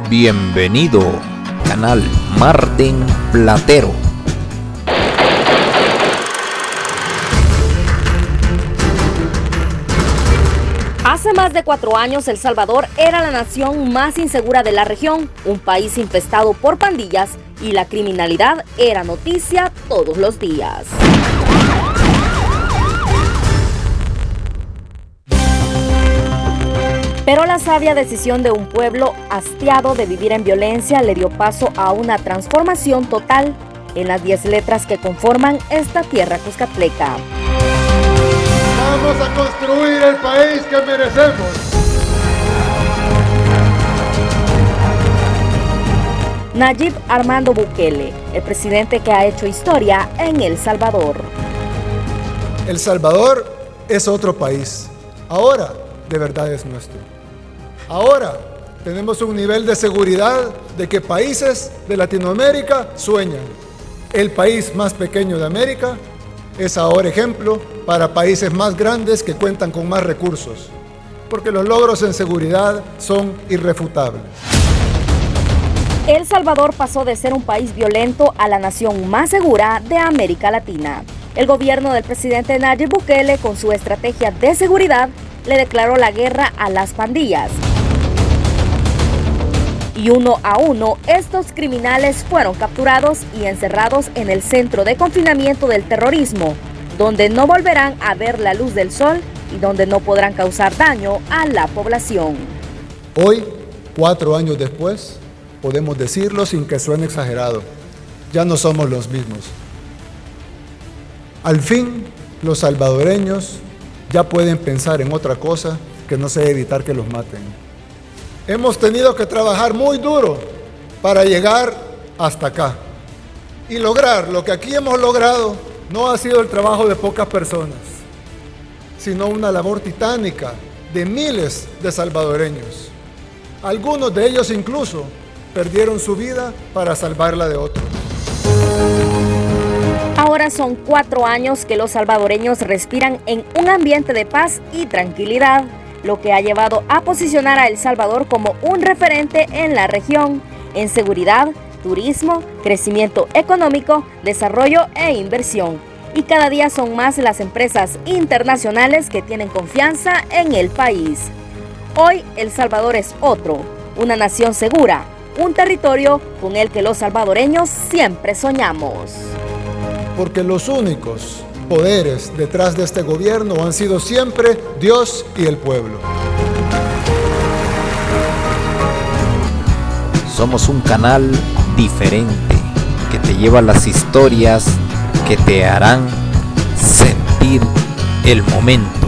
Bienvenido, canal Martín Platero. Hace más de 4 años, El Salvador era la nación más insegura de la región, un país infestado por pandillas y la criminalidad era noticia todos los días. Pero la sabia decisión de un pueblo hastiado de vivir en violencia le dio paso a una transformación total en las 10 letras que conforman esta tierra cuscatleca. Vamos a construir el país que merecemos. Nayib Armando Bukele, el presidente que ha hecho historia en El Salvador. El Salvador es otro país. Ahora, de verdad es nuestro. Ahora tenemos un nivel de seguridad de que países de Latinoamérica sueñan. El país más pequeño de América es ahora ejemplo para países más grandes que cuentan con más recursos, porque los logros en seguridad son irrefutables. El Salvador pasó de ser un país violento a la nación más segura de América Latina. El gobierno del presidente Nayib Bukele, con su estrategia de seguridad, le declaró la guerra a las pandillas. Y uno a uno, estos criminales fueron capturados y encerrados en el centro de confinamiento del terrorismo, donde no volverán a ver la luz del sol y donde no podrán causar daño a la población. Hoy, 4 años después, podemos decirlo sin que suene exagerado, ya no somos los mismos. Al fin, los salvadoreños ya pueden pensar en otra cosa que no sea evitar que los maten. Hemos tenido que trabajar muy duro para llegar hasta acá. Y lograr lo que aquí hemos logrado no ha sido el trabajo de pocas personas, sino una labor titánica de miles de salvadoreños. Algunos de ellos incluso perdieron su vida para salvarla de otros. Ahora son 4 años que los salvadoreños respiran en un ambiente de paz y tranquilidad, lo que ha llevado a posicionar a El Salvador como un referente en la región, en seguridad, turismo, crecimiento económico, desarrollo e inversión. Y cada día son más las empresas internacionales que tienen confianza en el país. Hoy El Salvador es otro, una nación segura, un territorio con el que los salvadoreños siempre soñamos. Porque los únicos poderes detrás de este gobierno han sido siempre Dios y el pueblo. Somos un canal diferente que te lleva las historias que te harán sentir el momento.